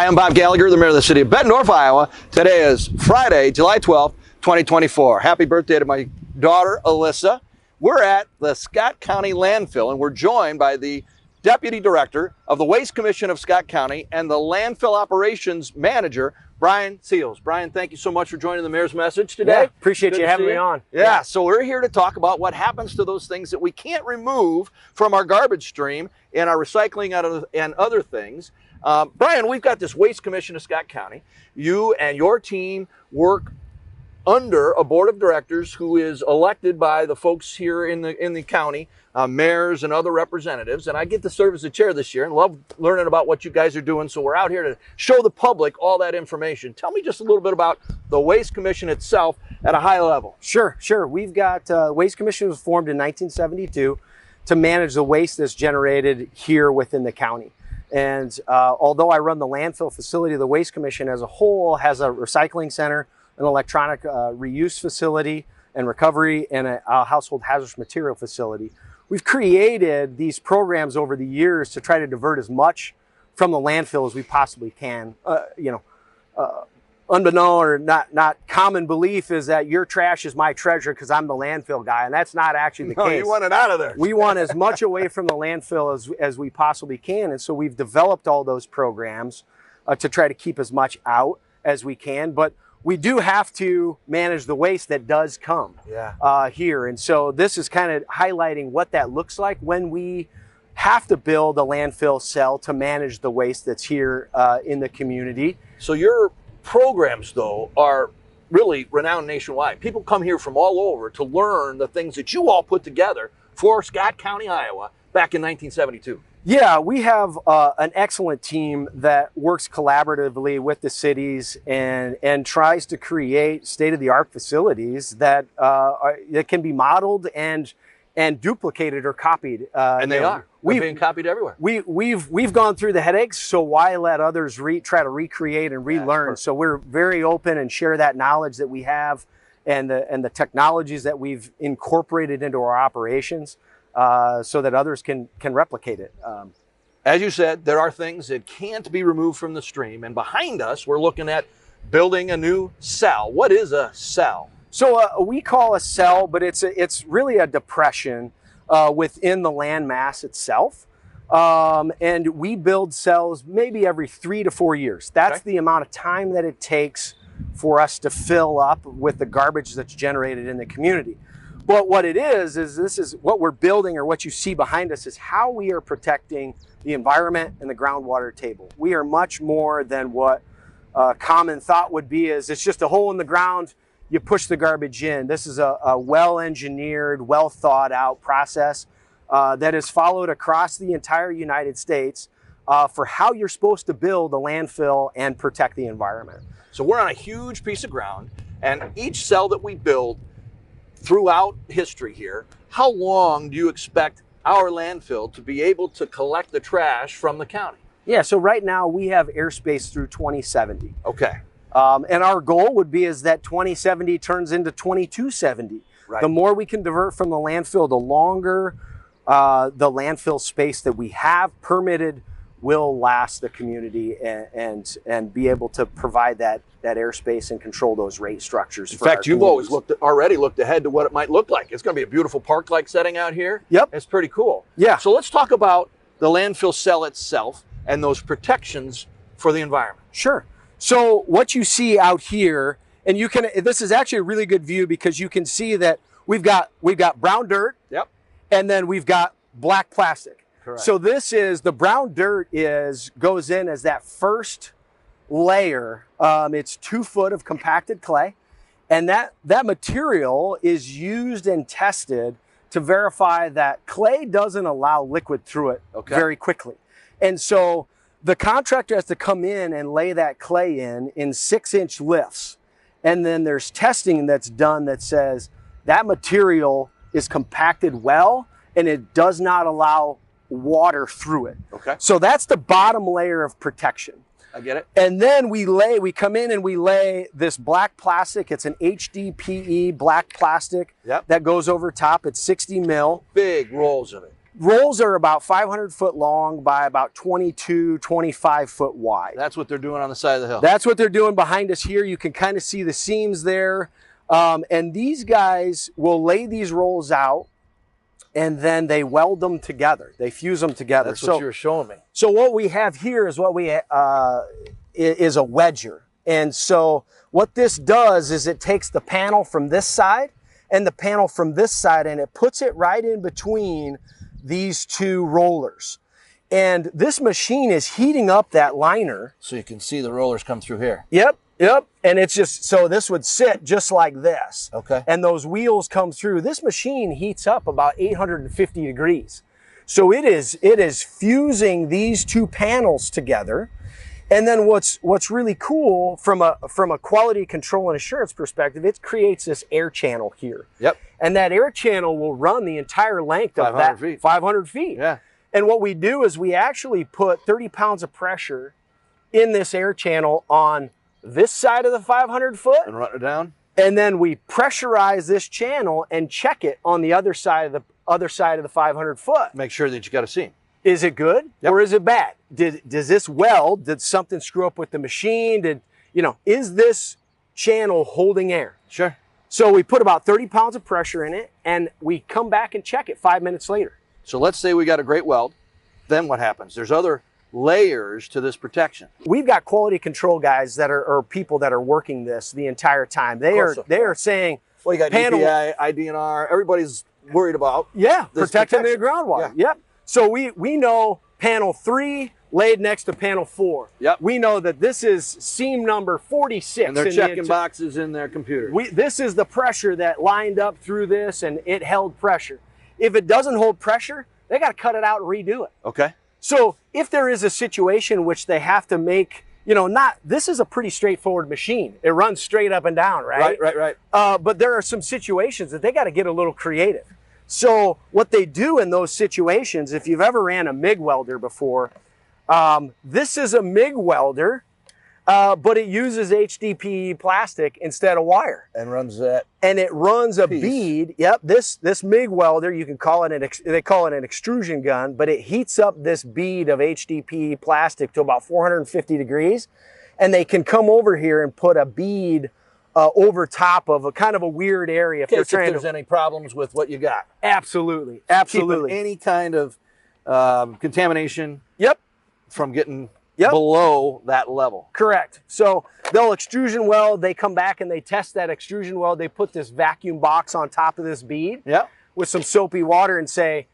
Hi, I'm Bob Gallagher, the mayor of the city of Bettendorf, Iowa. Today is Friday, July 12th, 2024. Happy birthday to my daughter, Alyssa. We're at the Scott County Landfill, and we're joined by the Deputy Director of the Waste Commission of Scott County and the Landfill Operations Manager, Brian Seals. Brian, thank you so much for joining the mayor's message today. Yeah, appreciate you having me on. Yeah, so we're here to talk about what happens to those things that we can't remove from our garbage stream and our recycling and other things. Brian, we've got this Waste Commission of Scott County. You and your team work under a board of directors who is elected by the folks here in the county, mayors and other representatives. And I get to serve as the chair this year and love learning about what you guys are doing. So we're out here to show the public all that information. Tell me just a little bit about the Waste Commission itself at a high level. Sure. We've got Waste Commission was formed in 1972 to manage the waste that's generated here within the county. And although I run the landfill facility, the Waste Commission as a whole has a recycling center, an electronic reuse facility and recovery, and a household hazardous material facility. We've created these programs over the years to try to divert as much from the landfill as we possibly can. Unbeknown or not common belief is that your trash is my treasure because I'm the landfill guy, and that's not actually the case. You want it out of there. We want as much away from the landfill as we possibly can, and so we've developed all those programs to try to keep as much out as we can, but we do have to manage the waste that does come here. And so this is kind of highlighting what that looks like when we have to build a landfill cell to manage the waste that's here in the community. So your programs, though, are really renowned nationwide. People come here from all over to learn the things that you all put together for Scott County, Iowa, back in 1972. Yeah, we have an excellent team that works collaboratively with the cities and tries to create state-of-the-art facilities that can be modeled and duplicated or copied. And they are. They're being copied everywhere. We've gone through the headaches, so why let others try to recreate and relearn? Yeah, so we're very open and share that knowledge that we have and the technologies that we've incorporated into our operations. So that others can replicate it. As you said, there are things that can't be removed from the stream. And behind us, we're looking at building a new cell. What is a cell? So we call a cell, but it's really a depression within the land mass itself. And we build cells maybe every 3 to 4 years. That's the amount of time that it takes for us to fill up with the garbage that's generated in the community. But what it is this is what we're building, or what you see behind us is how we are protecting the environment and the groundwater table. We are much more than what common thought would be is it's just a hole in the ground, you push the garbage in. This is a well-engineered, well-thought-out process that is followed across the entire United States for how you're supposed to build a landfill and protect the environment. So we're on a huge piece of ground, and each cell that we build throughout history here, how long do you expect our landfill to be able to collect the trash from the county? Yeah, so right now we have airspace through 2070. Okay. And our goal would be is that 2070 turns into 2270. Right. The more we can divert from the landfill, the longer the landfill space that we have permitted will last the community and be able to provide that airspace and control those rate structures. In fact, you've always already looked ahead to what it might look like. It's going to be a beautiful park-like setting out here. Yep. It's pretty cool. Yeah. So let's talk about the landfill cell itself and those protections for the environment. Sure. So what you see out here, and this is actually a really good view because you can see that we've got brown dirt. Yep. And then we've got black plastic. Correct. So this is, the brown dirt goes in as that first layer. It's 2 foot of compacted clay. And that material is used and tested to verify that clay doesn't allow liquid through it very quickly. And so the contractor has to come in and lay that clay in 6-inch lifts. And then there's testing that's done that says that material is compacted well and it does not allow water through it. Okay. So that's the bottom layer of protection. I get it. And then we come in and we lay this black plastic. It's an HDPE black plastic that goes over top. It's 60 mil. Big rolls of it. Rolls are about 500 foot long by about 22, 25 foot wide. That's what they're doing on the side of the hill. That's what they're doing behind us here. You can kind of see the seams there. And these guys will lay these rolls out and then they weld them together. They fuse them together. That's what you were showing me. So what we have here is what we is a wedger. And so what this does is it takes the panel from this side and the panel from this side and it puts it right in between these two rollers. And this machine is heating up that liner. So you can see the rollers come through here. Yep, yep. And it's just, so this would sit just like this. Okay. And those wheels come through. This machine heats up about 850 degrees. So it is fusing these two panels together. And then what's really cool from a quality control and assurance perspective, it creates this air channel here. Yep. And that air channel will run the entire length of that 500 feet. Yeah. And what we do is we actually put 30 pounds of pressure in this air channel on this side of the 500 foot. And run it down. And then we pressurize this channel and check it on the other side of the 500 foot. Make sure that you got a seam. Is it good Yep. or is it bad? Does this weld? Did something screw up with the machine? Is this channel holding air? Sure. So we put about 30 pounds of pressure in it and we come back and check it 5 minutes later. So let's say we got a great weld. Then what happens? There's other layers to this protection. We've got quality control guys that are people that are working this the entire time. They are saying, well, you got panel, EPI, IDNR, everybody's worried about protecting their groundwater. Yeah. Yep. So we know panel 3 laid next to panel 4. Yep. We know that this is seam number 46. And they're checking boxes in their computer. This is the pressure that lined up through this and it held pressure. If it doesn't hold pressure, they got to cut it out and redo it. Okay. So if there is a situation which they have to make, this is a pretty straightforward machine. It runs straight up and down, right? Right. But there are some situations that they got to get a little creative. So what they do in those situations, if you've ever ran a MIG welder before, this is a MIG welder, but it uses HDPE plastic instead of wire. And runs that. And it runs a bead. Yep, this MIG welder, you can call it they call it an extrusion gun, but it heats up this bead of HDPE plastic to about 450 degrees. And they can come over here and put a bead over top of a kind of a weird area. If there's any problems with what you got. Absolutely. Keeping any kind of contamination. Yep. From getting below that level. Correct. So they'll extrusion weld, they come back and they test that extrusion weld. They put this vacuum box on top of this bead with some soapy water and say,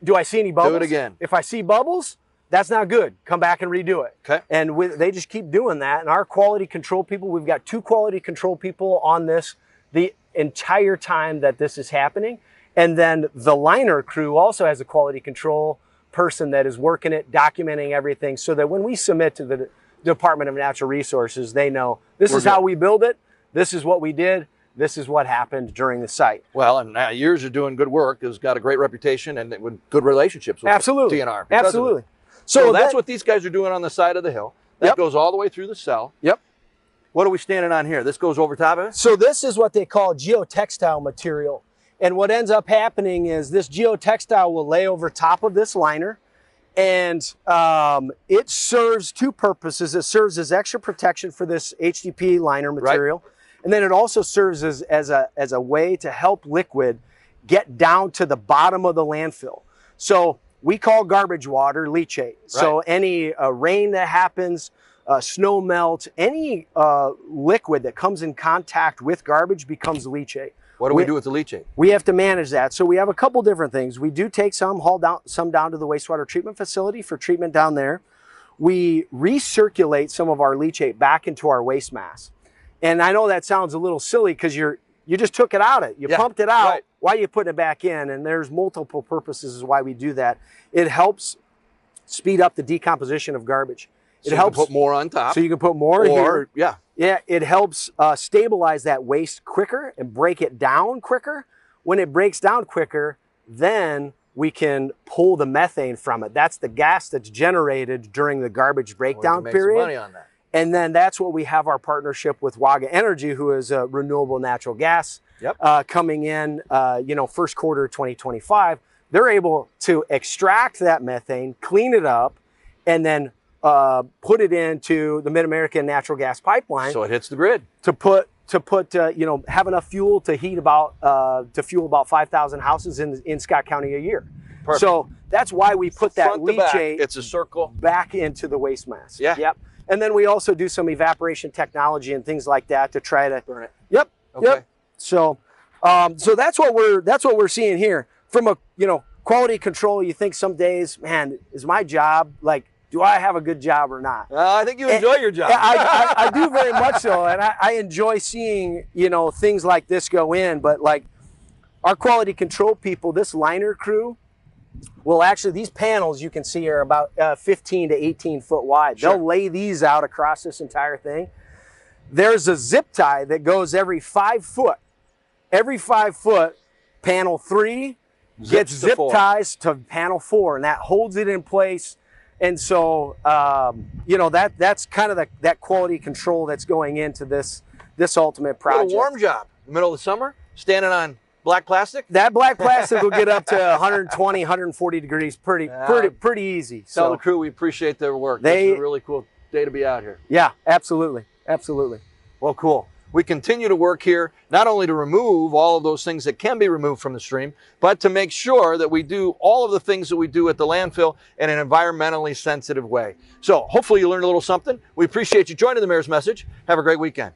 do I see any bubbles? Do it again. If I see bubbles, that's not good. Come back and redo it. Okay. And they just keep doing that. And our quality control people, we've got 2 quality control people on this the entire time that this is happening. And then the liner crew also has a quality control person that is working it, documenting everything, so that when we submit to the Department of Natural Resources, they know this is how we build it, this is what we did, this is what happened during the site. Well, and now years of doing good work has got a great reputation and with good relationships with DNR. Absolutely. So that's what these guys are doing on the side of the hill. That goes all the way through the cell. Yep. What are we standing on here? This goes over top of it? So this is what they call geotextile material. And what ends up happening is this geotextile will lay over top of this liner, and it serves 2 purposes. It serves as extra protection for this HDPE liner material, and then it also serves as a way to help liquid get down to the bottom of the landfill. So we call garbage water leachate. So any rain that happens, snow melt, any liquid that comes in contact with garbage becomes leachate. What do we do with the leachate? We have to manage that. So we have a couple different things. We do take haul some down to the wastewater treatment facility for treatment down there. We recirculate some of our leachate back into our waste mass. And I know that sounds a little silly because you just took it out. You pumped it out. Why are you putting it back in? And there's multiple purposes why we do that. It helps speed up the decomposition of garbage. It helps put more on top. So you can put more here. Yeah, it helps stabilize that waste quicker and break it down quicker. When it breaks down quicker, then we can pull the methane from it. That's the gas that's generated during the garbage breakdown period. Some money on that. And then that's what we have our partnership with Waga Energy, who is renewable natural gas, coming in, first quarter 2025. they're able to extract that methane, clean it up, and then put it into the Mid-American natural gas pipeline. So it hits the grid. To put you know, have enough fuel to heat about to fuel about 5,000 houses in Scott County a year. Perfect. So that's why we put that leachate, it's a circle, back into the waste mass. Yeah. Yep. And then we also do some evaporation technology and things like that to try to burn it. Yep. Okay. Yep. So so that's what we're seeing here. From a, you know, quality control, you think some days, man, is my job, like, do I have a good job or not? I think you enjoy your job. I do very much so, and I enjoy seeing, you know, things like this go in. But like our quality control people, this liner crew, well, actually, these panels you can see are about 15 to 18 foot wide. Sure. They'll lay these out across this entire thing. There's a zip tie that goes every 5 foot. Every 5 foot, panel 3 gets zip ties to panel 4, and that holds it in place. And so, you know, that's kind of that quality control that's going into this ultimate project. A warm job, middle of the summer, standing on black plastic. That black plastic will get up to 120, 140 degrees, pretty easy. Tell So the crew we appreciate their work. This is a really cool day to be out here. Yeah, absolutely, absolutely. Well, cool. We continue to work here, not only to remove all of those things that can be removed from the stream, but to make sure that we do all of the things that we do at the landfill in an environmentally sensitive way. So hopefully you learned a little something. We appreciate you joining the Mayor's Message. Have a great weekend.